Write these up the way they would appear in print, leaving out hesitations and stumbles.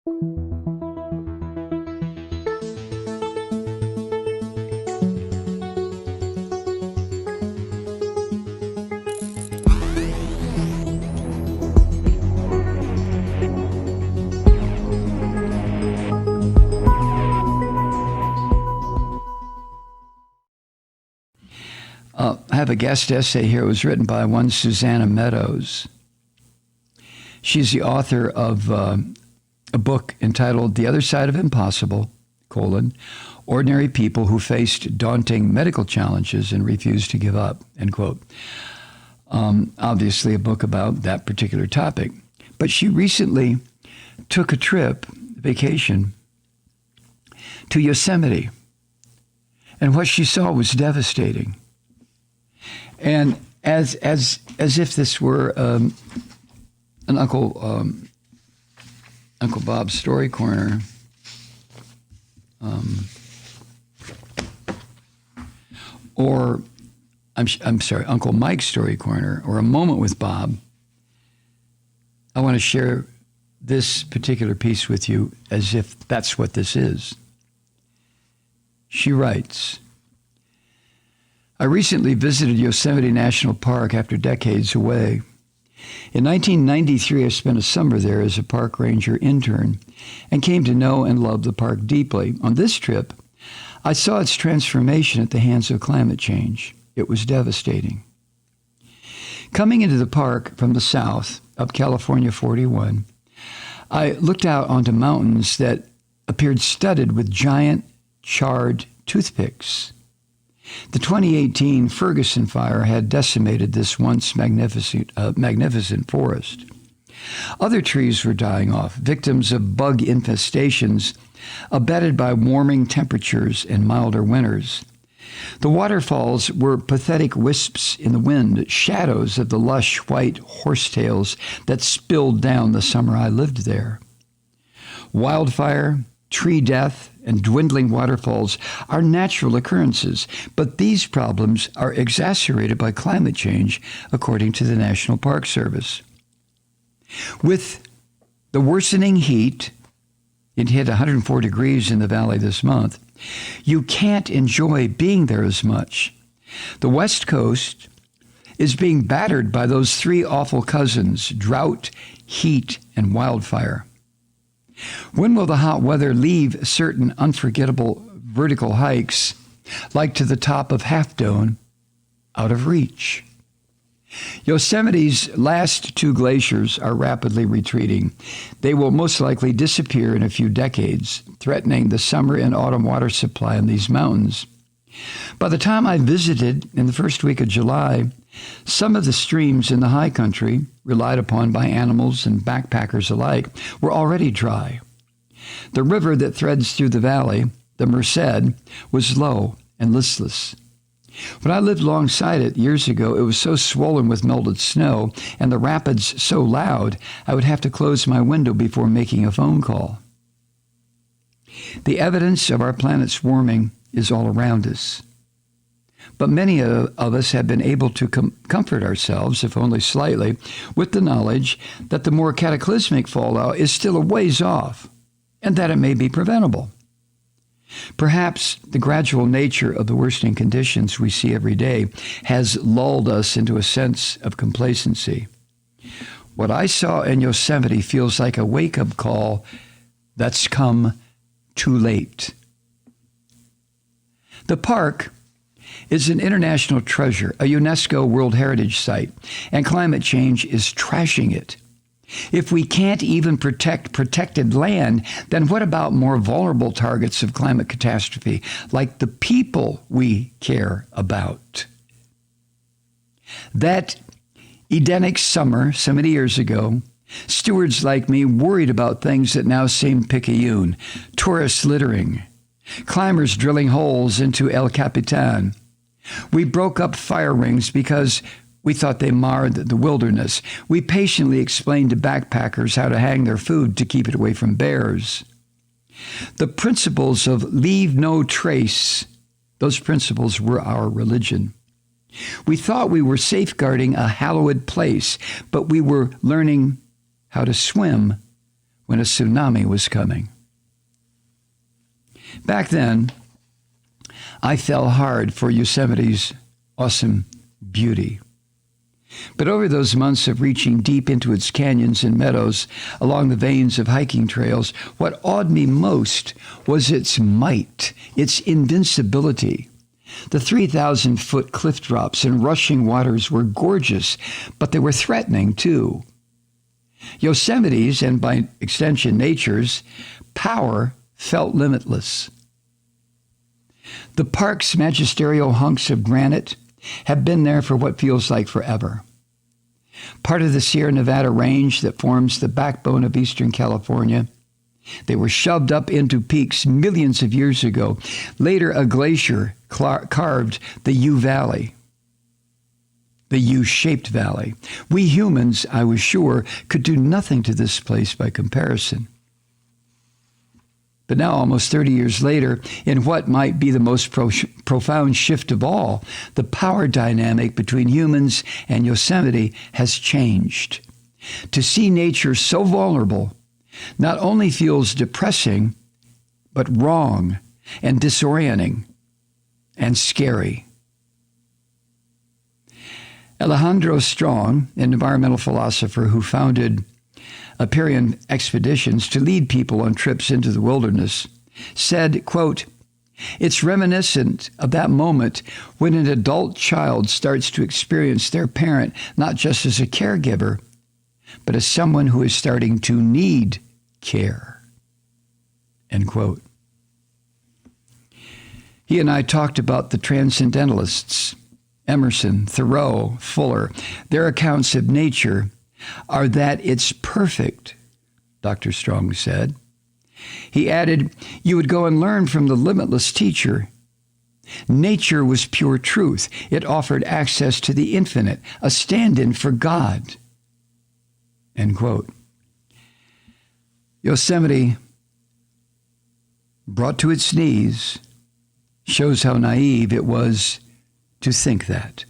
I have a guest essay here. It was written by one Susanna Meadows. She's the author of a book entitled The Other Side of Impossible, Ordinary People Who Faced Daunting Medical Challenges and Refused to Give Up, end quote. Obviously a book about that particular topic. But she recently took a vacation, to Yosemite. And what she saw was devastating. And as if this were an Uncle Bob's Story Corner, or I'm sorry, Uncle Mike's Story Corner, or A Moment with Bob, I want to share this particular piece with you as if that's what this is. She writes, I recently visited Yosemite National Park after decades away. In 1993, I spent a summer there as a park ranger intern and came to know and love the park deeply. On this trip, I saw its transformation at the hands of climate change. It was devastating. Coming into the park from the south, up California 41, I looked out onto mountains that appeared studded with giant, charred toothpicks. The 2018 Ferguson fire had decimated this once magnificent forest. Other trees were dying off, victims of bug infestations, abetted by warming temperatures and milder winters. The waterfalls were pathetic wisps in the wind, shadows of the lush white horsetails that spilled down the summer I lived there. Wildfire, tree death, and dwindling waterfalls are natural occurrences, but these problems are exacerbated by climate change, according to the National Park Service. With the worsening heat, it hit 104 degrees in the valley this month, you can't enjoy being there as much. The West Coast is being battered by those three awful cousins, drought, heat, and wildfire. When will the hot weather leave certain unforgettable vertical hikes, like to the top of Half Dome, out of reach? Yosemite's last two glaciers are rapidly retreating. They will most likely disappear in a few decades, threatening the summer and autumn water supply in these mountains. By the time I visited in the first week of July, some of the streams in the high country, relied upon by animals and backpackers alike, were already dry. The river that threads through the valley, the Merced, was low and listless. When I lived alongside it years ago, it was so swollen with melted snow and the rapids so loud, I would have to close my window before making a phone call. The evidence of our planet's warming is all around us. But many of us have been able to comfort ourselves, if only slightly, with the knowledge that the more cataclysmic fallout is still a ways off, and that it may be preventable. Perhaps the gradual nature of the worsening conditions we see every day has lulled us into a sense of complacency. What I saw in Yosemite feels like a wake-up call that's come too late. The park is an international treasure, a UNESCO World Heritage Site, and climate change is trashing it. If we can't even protect protected land, then what about more vulnerable targets of climate catastrophe, like the people we care about? That Edenic summer, so many years ago, stewards like me worried about things that now seem picayune: tourists littering, climbers drilling holes into El Capitan. We broke up fire rings because we thought they marred the wilderness. We patiently explained to backpackers how to hang their food to keep it away from bears. The principles of leave no trace, those principles were our religion. We thought we were safeguarding a hallowed place, but we were learning how to swim when a tsunami was coming. Back then, I fell hard for Yosemite's awesome beauty. But over those months of reaching deep into its canyons and meadows along the veins of hiking trails, what awed me most was its might, its invincibility. The 3,000-foot cliff drops and rushing waters were gorgeous, but they were threatening too. Yosemite's, and by extension nature's, power felt limitless. The park's magisterial hunks of granite have been there for what feels like forever. Part of the Sierra Nevada range that forms the backbone of eastern California, they were shoved up into peaks millions of years ago. Later, a glacier carved the U Valley, the U-shaped valley. We humans, I was sure, could do nothing to this place by comparison. But now, almost 30 years later, in what might be the most profound shift of all, the power dynamic between humans and Yosemite has changed. To see nature so vulnerable not only feels depressing, but wrong and disorienting and scary. Alejandro Strong, an environmental philosopher who founded Aperian expeditions to lead people on trips into the wilderness, said, quote, "It's reminiscent of that moment when an adult child starts to experience their parent not just as a caregiver, but as someone who is starting to need care." End quote. He and I talked about the transcendentalists, Emerson, Thoreau, Fuller. Their accounts of nature are that it's perfect, Dr. Strong said. He added, "You would go and learn from the limitless teacher. Nature was pure truth. It offered access to the infinite, a stand-in for God." End quote. Yosemite, brought to its knees, shows how naive it was to think that.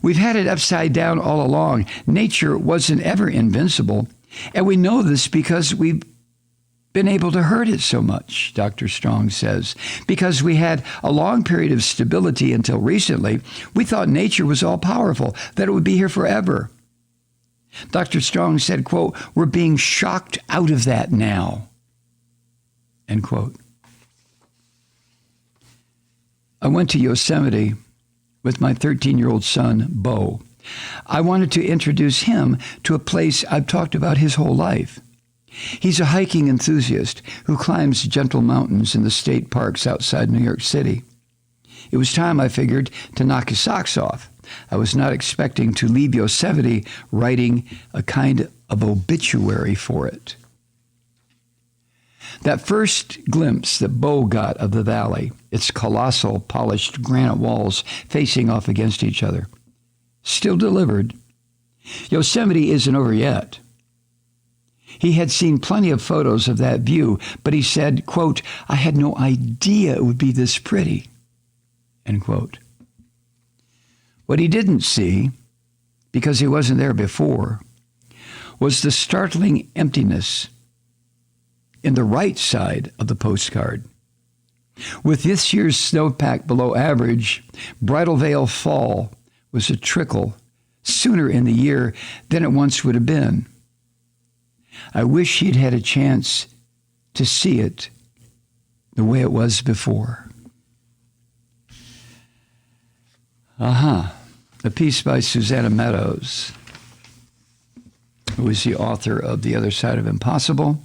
We've had it upside down all along. Nature wasn't ever invincible, and we know this because we've been able to hurt it so much, Dr. Strong says. Because we had a long period of stability until recently, we thought nature was all-powerful, that it would be here forever. Dr. Strong said, quote, "We're being shocked out of that now." End quote. I went to Yosemite with my 13-year-old son, Bo. I wanted to introduce him to a place I've talked about his whole life. He's a hiking enthusiast who climbs gentle mountains in the state parks outside New York City. It was time, I figured, to knock his socks off. I was not expecting to leave Yosemite writing a kind of obituary for it. That first glimpse that Bo got of the valley, its colossal polished granite walls facing off against each other, still delivered. Yosemite isn't over yet. He had seen plenty of photos of that view, but he said, quote, "I had no idea it would be this pretty," end quote. What he didn't see, because he wasn't there before, was the startling emptiness in the right side of the postcard. With this year's snowpack below average, Bridal Veil Fall was a trickle sooner in the year than it once would have been. I wish he'd had a chance to see it the way it was before. A piece by Susanna Meadows, who is the author of The Other Side of Impossible,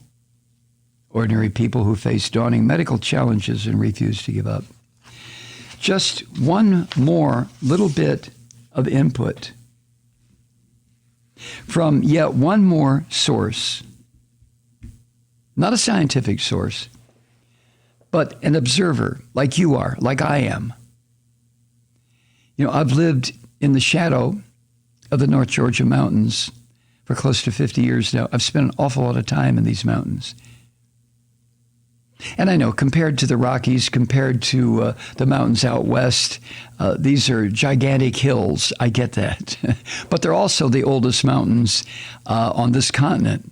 Ordinary People Who Face Daunting Medical Challenges and Refuse to Give Up. Just one more little bit of input from yet one more source, not a scientific source, but an observer like you are, like I am. You know, I've lived in the shadow of the North Georgia mountains for close to 50 years now. I've spent an awful lot of time in these mountains. And I know, compared to the Rockies, compared to the mountains out west, these are gigantic hills. I get that. But they're also the oldest mountains on this continent.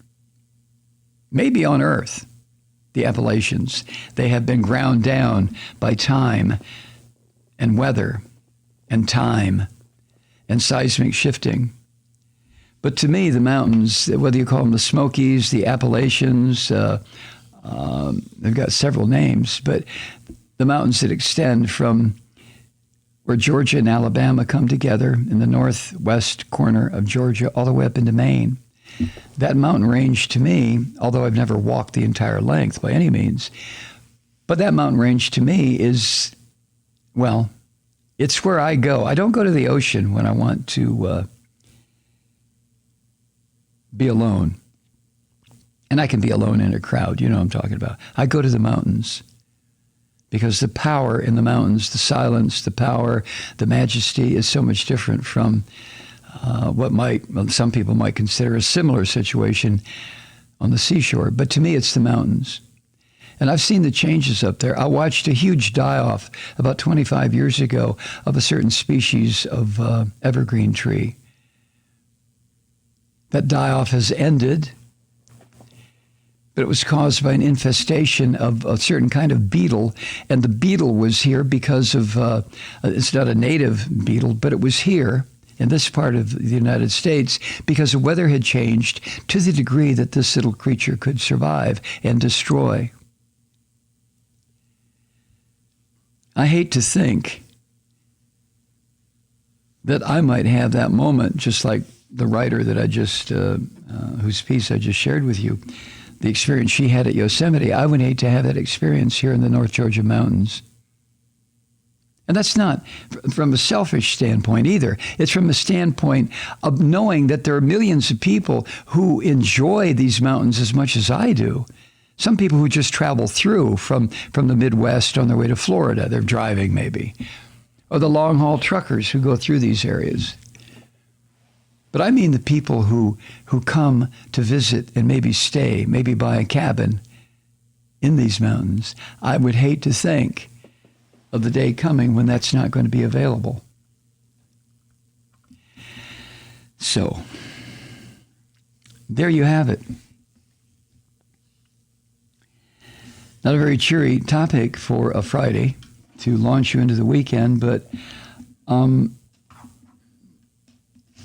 maybe on Earth, the Appalachians. They have been ground down by time and weather and time and seismic shifting. But to me, the mountains, whether you call them the Smokies, the Appalachians, they've got several names, but the mountains that extend from where Georgia and Alabama come together in the northwest corner of Georgia all the way up into Maine. That mountain range to me, although I've never walked the entire length by any means, but that mountain range to me is, well, it's where I go. I don't go to the ocean when I want to be alone. And I can be alone in a crowd, you know what I'm talking about. I go to the mountains because the power in the mountains, the silence, the power, the majesty is so much different from some people might consider a similar situation on the seashore. But to me, it's the mountains. And I've seen the changes up there. I watched a huge die-off about 25 years ago of a certain species of evergreen tree. That die-off has ended, but it was caused by an infestation of a certain kind of beetle. And the beetle was here because of, it's not a native beetle, but it was here in this part of the United States because the weather had changed to the degree that this little creature could survive and destroy. I hate to think that I might have that moment, just like the writer that I just, whose piece I just shared with you, the experience she had at Yosemite. I would hate to have that experience here in the North Georgia mountains. And that's not from a selfish standpoint either. It's from the standpoint of knowing that there are millions of people who enjoy these mountains as much as I do. Some people who just travel through from the Midwest on their way to Florida. They're driving maybe. Or the long-haul truckers who go through these areas. But I mean the people who come to visit and maybe stay, maybe buy a cabin in these mountains. I would hate to think of the day coming when that's not going to be available. So, there you have it. Not a very cheery topic for a Friday to launch you into the weekend, but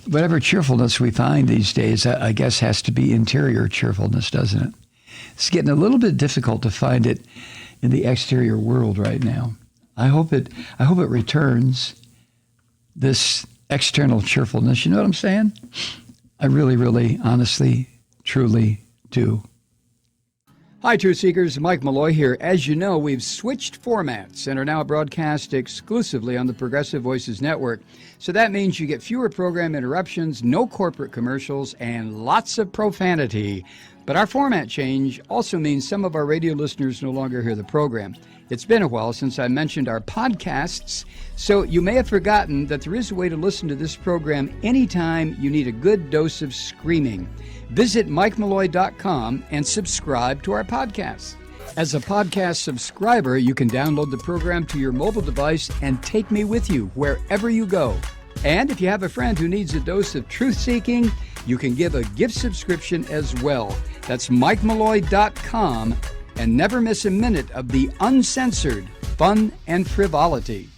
whatever cheerfulness we find these days, I guess has to be interior cheerfulness, doesn't it? It's getting a little bit difficult to find it in the exterior world right now. I hope it returns, this external cheerfulness. You know what I'm saying? I really, really, honestly, truly do. Hi, Truth Seekers. Mike Malloy here. As you know, we've switched formats and are now broadcast exclusively on the Progressive Voices Network. So that means you get fewer program interruptions, no corporate commercials, and lots of profanity. But our format change also means some of our radio listeners no longer hear the program. It's been a while since I mentioned our podcasts, so you may have forgotten that there is a way to listen to this program anytime you need a good dose of screaming. Visit MikeMalloy.com and subscribe to our podcast. As a podcast subscriber, you can download the program to your mobile device and take me with you wherever you go. And if you have a friend who needs a dose of truth-seeking, you can give a gift subscription as well. That's MikeMalloy.com, and never miss a minute of the uncensored fun and frivolity.